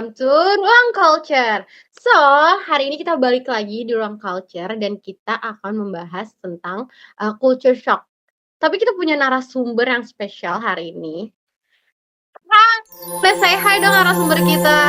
welcome to Ruang Culture. So, hari ini kita balik lagi di Ruang Culture dan kita akan membahas tentang culture shock. Tapi kita punya narasumber yang spesial hari ini. Let's say hi dong narasumber kita.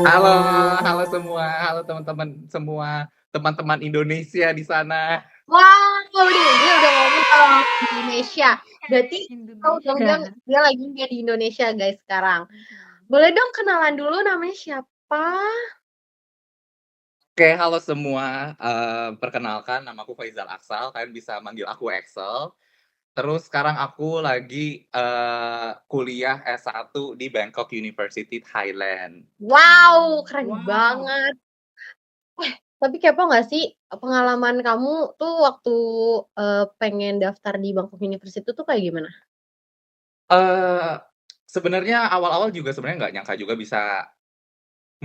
Halo, halo semua, halo teman-teman semua, teman-teman Indonesia di sana. Wow, dia udah ngomong kalau Indonesia. Berarti tahu dong dia lagi nggak di Indonesia guys sekarang. Boleh dong kenalan dulu namanya siapa? Oke, halo semua. Perkenalkan, nama aku Faizal Aksal. Kalian bisa manggil aku Axel. Terus sekarang aku lagi kuliah S1 di Bangkok University, Thailand. Wow, keren banget. Tapi kepo nggak sih pengalaman kamu tuh waktu pengen daftar di Bangkok University tuh kayak gimana? Eh, Sebenarnya awal-awal juga sebenarnya nggak nyangka juga bisa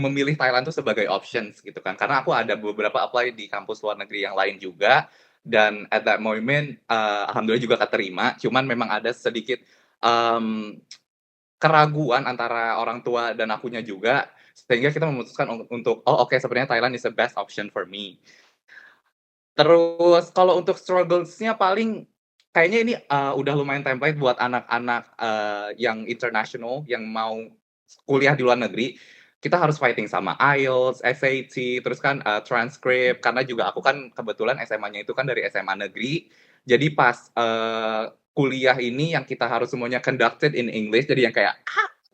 memilih Thailand tuh sebagai options gitu kan. Karena aku ada beberapa apply di kampus luar negeri yang lain juga, dan at that moment, alhamdulillah juga keterima. Cuman memang ada sedikit keraguan antara orang tua dan akunya juga, sehingga kita memutuskan untuk, "Oh oke, sebenarnya Thailand is the best option for me." Terus kalau untuk struggles-nya paling kayaknya ini, udah lumayan template buat anak-anak, yang international, yang mau kuliah di luar negeri. Kita harus fighting sama IELTS, SAT, terus kan, transcript, karena juga aku kan kebetulan SMA-nya itu kan dari SMA negeri. Jadi pas, kuliah ini yang kita harus semuanya conducted in English, jadi yang kayak,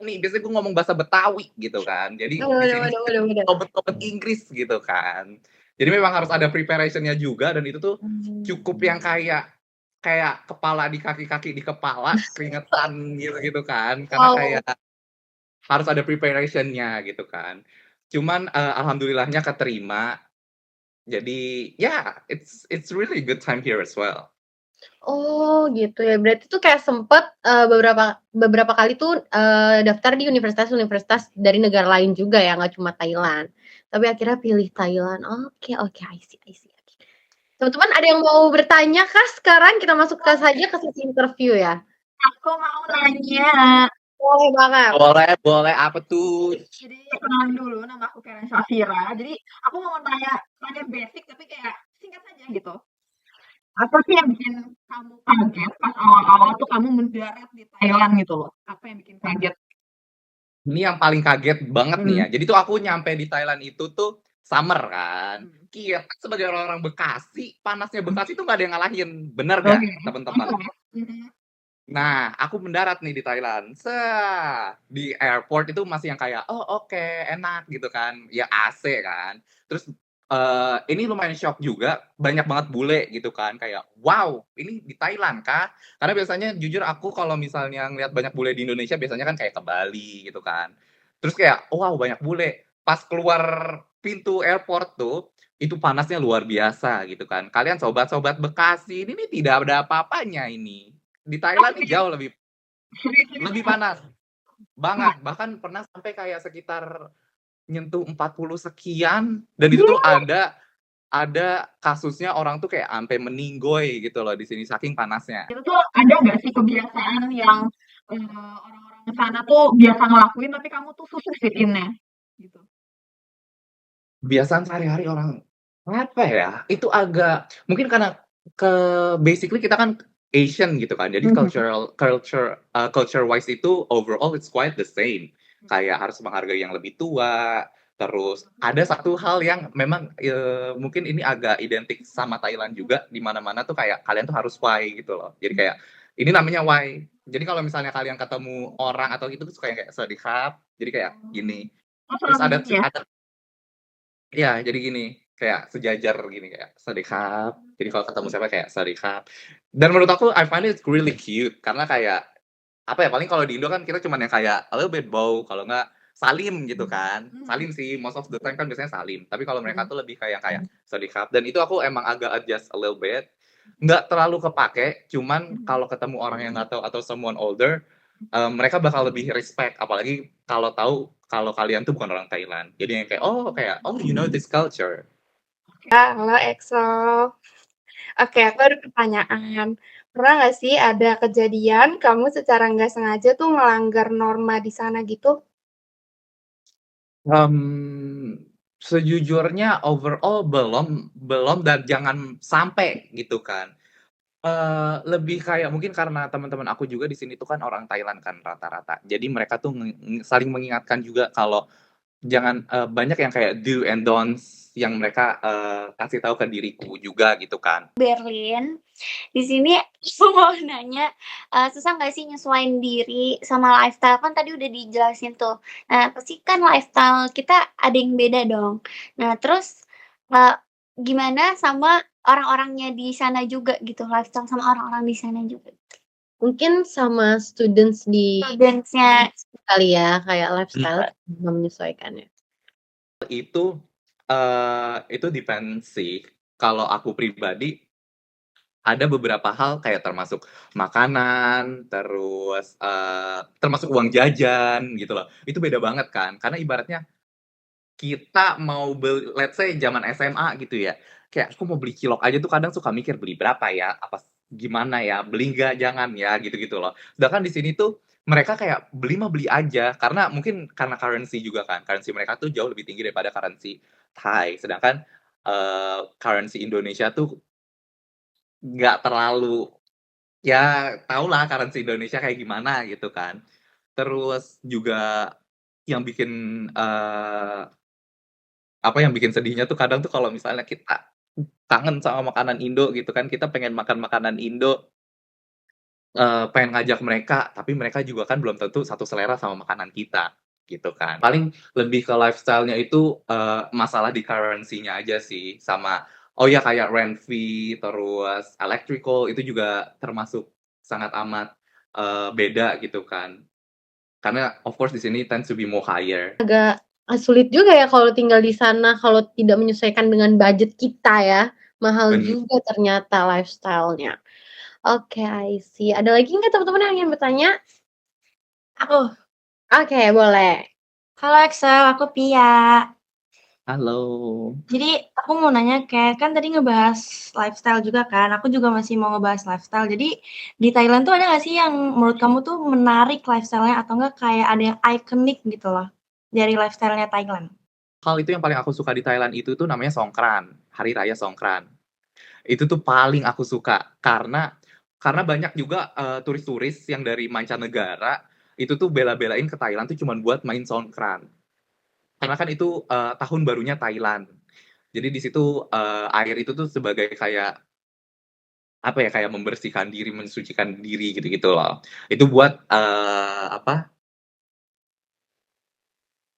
nih biasanya gue ngomong bahasa Betawi gitu kan. Jadi di Waduh, sini waduh, waduh, waduh. tobet-tobet Inggris gitu kan. Jadi memang harus ada preparation-nya juga, dan itu tuh cukup yang kayak kayak kepala di kaki di kepala, keringetan gitu kan. Karena Wow. kayak harus ada preparation-nya gitu kan. Cuman alhamdulillahnya keterima. Jadi it's really a good time here as well. Oh gitu ya. Berarti tuh kayak sempet beberapa beberapa kali tuh daftar di universitas-universitas dari negara lain juga ya, nggak cuma Thailand. Tapi akhirnya pilih Thailand. Oke, oke, I see, I see. Oke. Teman-teman ada yang mau bertanya kah sekarang? Kita masuk ke saja ke sesi interview ya. Aku mau nanya. Boleh banget. Boleh, boleh, apa tuh? Jadi kenalin dulu, nama aku Karen Safira. Jadi aku mau tanya basic tapi kayak singkat saja gitu. Apa sih yang bikin kamu kaget pas awal-awal tuh kamu mendarat di Thailand gitu loh? Apa yang bikin kaget? Ini yang paling kaget banget nih ya. Hmm. Jadi tuh aku nyampe di Thailand itu tuh summer kan. Kita sebagai orang-orang Bekasi, panasnya Bekasi tuh nggak ada yang ngalahin. Bener gak, Oke. teman-teman? Mhm. Nah, aku mendarat nih di Thailand. Di airport itu masih yang kayak, oh oke, enak gitu kan. Ya AC kan. Terus ini lumayan shock juga, banyak banget bule gitu kan. Kayak, wow, ini di Thailand kah? Karena biasanya jujur aku kalau misalnya ngeliat banyak bule di Indonesia, biasanya kan kayak ke Bali gitu kan. Terus kayak, wow banyak bule. Pas keluar pintu airport tuh, itu panasnya luar biasa gitu kan. Kalian sobat-sobat Bekasi, ini nih tidak ada apa-apanya ini. Di Oh, Thailand nih jauh lebih lebih panas banget. Bahkan pernah sampai kayak sekitar nyentuh 40 sekian, dan itu tuh ada kasusnya orang tuh kayak sampai meninggoy gitu loh di sini saking panasnya. itu tuh ada nggak sih kebiasaan yang orang-orang sana tuh biasa ngelakuin tapi kamu tuh susah fit in-nya gitu? Kebiasaan sehari-hari orang apa ya? Itu agak mungkin karena ke basically kita kan Asian gitu kan. Jadi Mhm. culture wise itu overall it's quite the same. Kayak harus menghargai yang lebih tua. Terus ada satu hal yang memang mungkin ini agak identik sama Thailand juga, di mana-mana tuh kayak kalian tuh harus why gitu loh. Jadi kayak ini namanya why. Jadi kalau misalnya kalian ketemu orang atau itu suka yang kayak swadikap. Jadi kayak gini. Oh, Terus selalu gini ya? ada iya, jadi gini, kayak sejajar gini, kayak "Swadikap." Jadi kalau ketemu siapa kayak "Swadikap." Dan menurut aku I find it really cute, karena kayak, apa ya, paling kalau di Indo kan kita cuman yang kayak a little bit bow, kalau nggak salim gitu kan. Mhm. Salim sih, most of the time kan biasanya salim, tapi kalau mereka tuh lebih kayak "Swadikap." Dan itu aku emang agak adjust a little bit, nggak terlalu kepake, cuman kalau ketemu orang yang nggak tahu atau someone older, mereka bakal lebih respect, apalagi kalau tahu kalau kalian tuh bukan orang Thailand. Jadi yang kayak, "Oh, you know this culture." Halo EXO. Oke, aku ada pertanyaan. Pernah nggak sih ada kejadian kamu secara nggak sengaja tuh melanggar norma di sana gitu? Sejujurnya overall belum belum dan jangan sampai gitu kan. Lebih kayak mungkin karena teman-teman aku juga di sini tuh kan orang Thailand kan rata-rata. Jadi mereka tuh saling mengingatkan juga kalau jangan banyak yang kayak do and don'ts yang mereka kasih tahu ke diriku juga gitu kan. Berlin. Di sini aku mau nanya, susah nggak sih nyesuaiin diri sama lifestyle? Kan tadi udah dijelasin tuh. Nah, pasti kan lifestyle kita ada yang beda dong. Nah, terus, eee, gimana sama orang-orangnya di sana juga gitu, lifestyle sama orang-orang di sana juga? Mungkin sama students di Students-nya kali ya, kayak lifestyle menyesuaikannya. Itu depends sih. Kalau aku pribadi ada beberapa hal kayak termasuk makanan, terus termasuk uang jajan gitu loh. Itu beda banget kan. Karena ibaratnya kita mau beli, let's say zaman SMA gitu ya. Kayak aku mau beli cilok aja tuh kadang suka mikir beli berapa ya? Apa gimana ya? Beli nggak? Jangan ya gitu-gitu loh. Sedangkan di sini tuh mereka kayak beli mah beli aja karena mungkin karena currency juga kan. Currency mereka tuh jauh lebih tinggi daripada currency Thai. Sedangkan currency Indonesia tuh nggak terlalu, ya tau lah currency Indonesia kayak gimana gitu kan. Terus juga yang bikin yang bikin sedihnya tuh kadang tuh kalau misalnya kita kangen sama makanan Indo gitu kan, kita pengen makan makanan Indo, pengen ngajak mereka, tapi mereka juga kan belum tentu satu selera sama makanan kita, gitu kan. Paling lebih ke lifestyle-nya itu, masalah di currency-nya aja sih, sama oh ya kayak rent fee, terus electrical itu juga termasuk sangat amat, beda gitu kan. Karena of course di sini tends to be more higher. Agak sulit juga ya kalau tinggal di sana, kalau tidak menyesuaikan dengan budget kita ya. Mahal juga ternyata lifestyle-nya. Oke, I see. Ada lagi nggak teman-teman yang ingin bertanya? Aku. Oke, boleh. Halo Excel, aku Pia. Halo. Jadi aku mau nanya kan tadi ngebahas lifestyle juga kan, aku juga masih mau ngebahas lifestyle. Jadi di Thailand tuh ada nggak sih yang menurut kamu tuh menarik lifestyle-nya atau enggak kayak ada yang ikonik gitu loh dari lifestyle-nya Thailand? Hal itu yang paling aku suka di Thailand itu tuh namanya Songkran, Hari Raya Songkran. Itu tuh paling aku suka karena banyak juga turis-turis yang dari mancanegara itu tuh bela-belain ke Thailand tuh cuman buat main Songkran. Karena kan itu tahun barunya Thailand. Jadi di situ air itu tuh sebagai kayak apa ya, kayak membersihkan diri, mensucikan diri gitu-gitu loh. Itu buat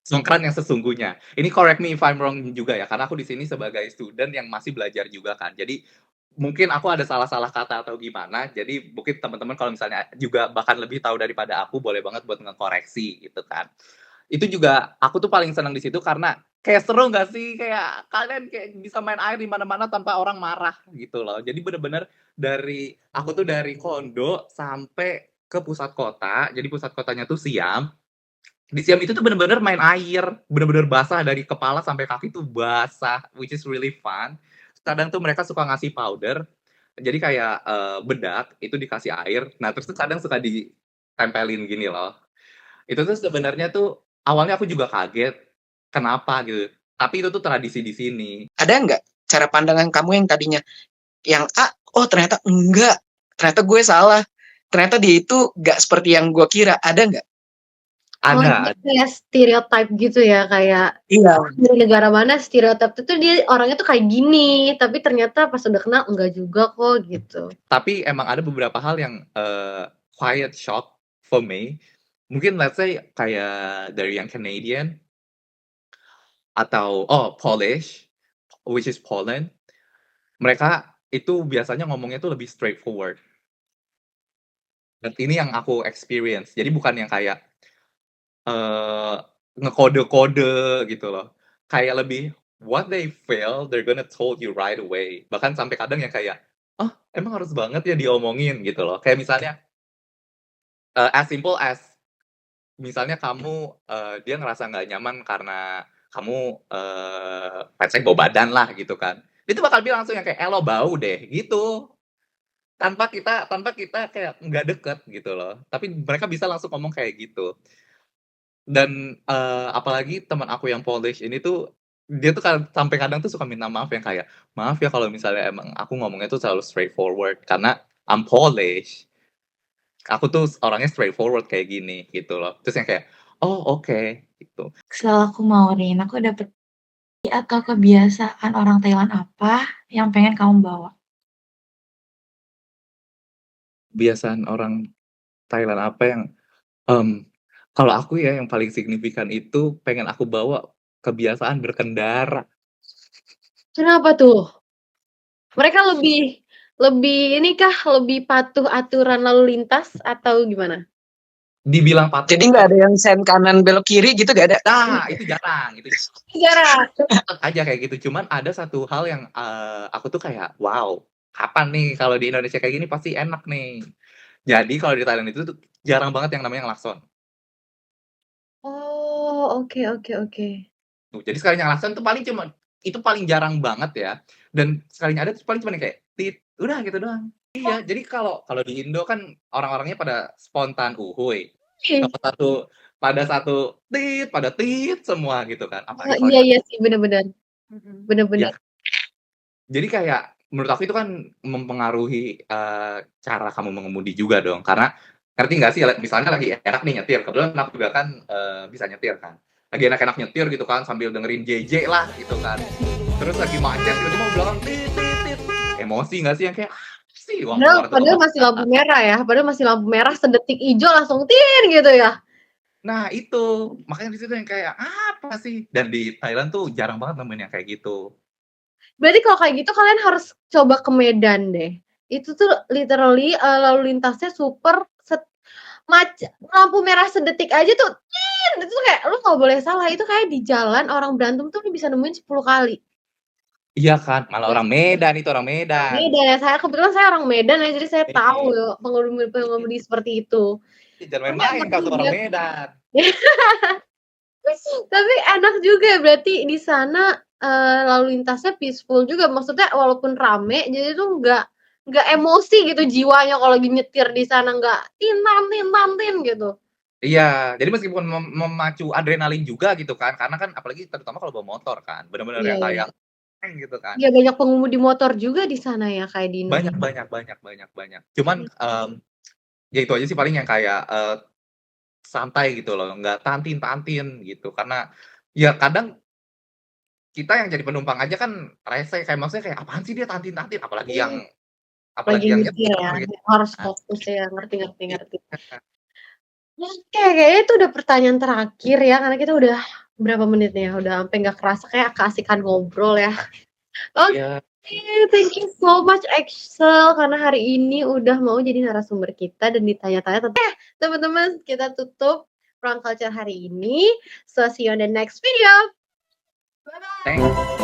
Songkran yang sesungguhnya. Ini correct me if I'm wrong juga ya, karena aku di sini sebagai student yang masih belajar juga kan. Jadi mungkin aku ada salah-salah kata atau gimana. Jadi mungkin teman-teman kalau misalnya juga bahkan lebih tahu daripada aku, boleh banget buat ngekoreksi gitu kan. Itu juga aku tuh paling senang di situ karena kayak seru nggak sih, kayak kalian kayak bisa main air di mana-mana tanpa orang marah gitu loh. Jadi bener-bener aku tuh dari kondo sampai ke pusat kota. Jadi pusat kotanya tuh Siam. Di Siam itu tuh bener-bener main air, bener-bener basah dari kepala sampai kaki tuh basah, which is really fun. Kadang tuh mereka suka ngasih powder, jadi kayak bedak itu dikasih air. Nah terus tuh kadang suka ditempelin gini loh. Itu tuh sebenarnya tuh awalnya aku juga kaget, kenapa gitu. Tapi itu tuh tradisi di sini. Ada nggak cara pandangan kamu yang tadinya yang A, oh ternyata enggak, ternyata gue salah, ternyata dia itu nggak seperti yang gue kira, ada nggak? Oh, Ada. jadi kayak stereotype gitu ya, kayak Iya. dari negara mana stereotype itu dia orangnya tuh kayak gini, tapi ternyata pas udah kenal enggak juga kok gitu. Tapi emang ada beberapa hal yang quiet shock for me. Mungkin let's say kayak dari yang Canadian atau Polish, which is Poland. Mereka itu biasanya ngomongnya tuh lebih straightforward. Dan ini yang aku experience. Jadi bukan yang kayak ngekode-kode gitu loh. Kayak lebih what they feel, they're gonna told you right away. Bahkan sampai kadang yang kayak, "Oh, emang harus banget ya diomongin?" Gitu loh. Kayak misalnya as simple as misalnya kamu dia ngerasa nggak nyaman karena kamu pesek bau badan lah gitu kan. Itu bakal bilang langsung yang kayak, "Eh, lo bau deh," gitu. Tanpa kita kayak nggak deket gitu loh. Tapi mereka bisa langsung ngomong kayak gitu. Dan, apalagi teman aku yang Polish ini tuh, dia tuh sampai kadang tuh suka minta maaf yang kayak, "Maaf ya kalau misalnya emang aku ngomongnya tuh selalu straightforward, karena I'm Polish. Aku tuh orangnya straightforward kayak gini," gitu loh. Terus yang kayak, "Oh oke," gitu. Selalu aku mau Rin, aku dapet atau kebiasaan orang Thailand apa yang pengen kamu bawa? Kebiasaan orang Thailand apa yang, mmm, kalau aku ya yang paling signifikan itu pengen aku bawa kebiasaan berkendara. Kenapa tuh? Mereka lebih lebih ini kah, lebih patuh aturan lalu lintas atau gimana? Dibilang patuh Jadi nggak ada yang sen kanan belok kiri gitu nggak ada? nah itu jarang, itu Jarang. tetep aja kayak gitu. Cuman ada satu hal yang, aku tuh kayak, "Wow, kapan nih kalau di Indonesia kayak gini pasti enak nih." Jadi kalau di Thailand itu tuh jarang banget yang namanya ngelakson. Oh, oke oke oke. Tuh, jadi sekalinya ngelakson tuh paling cuma itu paling jarang banget ya, dan sekalinya ada tuh paling cuman kayak, "Tit," udah gitu doang. Iya, jadi kalau di Indo kan orang-orangnya pada spontan uhuy, Ih, pada satu "tit," pada "tit" semua gitu kan, oh, apalagi kalau iya di iya sih, bener bener. Mhm. Bener ya bener. jadi kayak menurut aku itu kan mempengaruhi, cara kamu mengemudi juga dong, karena ngerti nggak sih misalnya lagi enak nih nyetir, kebetulan aku juga kan, bisa nyetir kan, lagi enak-enak nyetir gitu kan sambil dengerin JJ lah gitu kan, terus lagi macet tiba-tiba belakang "tit tit tit," emosi nggak sih yang kayak, "Apa sih wong Padahal keluar tuh padahal masih lampu merah ya, padahal masih lampu merah sedetik ijo langsung "tir" gitu ya. Nah itu, makanya di situ yang kayak, "Apa sih?" Dan di Thailand tuh jarang banget nemuin yang kayak gitu. Berarti kalau kayak gitu kalian harus coba ke Medan deh. Itu tuh literally, lalu lintasnya super lampu merah sedetik aja tuh "tir" itu tuh kayak lu nggak boleh salah, itu kayak di jalan orang berantem tuh lu bisa nemuin 10 kali. Iya kan, malah orang Medan itu, orang Orang Medan. Medan ya, kebetulan saya orang Medan ya, jadi saya tahu Iya, ya pengemudi seperti itu. jangan Tapi main-main enak kau tuh juga. orang Medan. Tapi enak juga ya berarti di sana, lalu lintasnya peaceful juga, maksudnya walaupun rame jadi tuh nggak emosi gitu jiwanya kalau lagi nyetir di sana, nggak "tintan tintan tin" gitu. Iya, jadi meskipun memacu adrenalin juga gitu kan, karena kan apalagi terutama kalau bawa motor kan, bener-bener Iya yang iya. kayak gitu kan. Iya banyak pengemudi motor juga di sana ya kayak di Banyak Indonesia. banyak banyak banyak banyak. Cuman, ya itu aja sih paling yang kayak, santai gitu loh, nggak tantin-tantin gitu. Karena ya kadang kita yang jadi penumpang aja kan rese, kayak maksudnya kayak, "Apaan sih dia tantin-tantin?" Apalagi yang Lagi nyetir nyetir ya, gitu harus kan. fokus ya, ngerti ngerti Iya. ngerti. Oke, kayaknya itu udah pertanyaan terakhir ya, karena kita udah berapa menit nih ya, udah sampai nggak kerasa kayak keasikan ngobrol ya. Oke, Iya. thank you so much Axel karena hari ini udah mau jadi narasumber kita dan ditanya-tanya tentang teman-teman kita tutup Ruang Culture hari ini. So see you on the next video. Bye-bye. Thank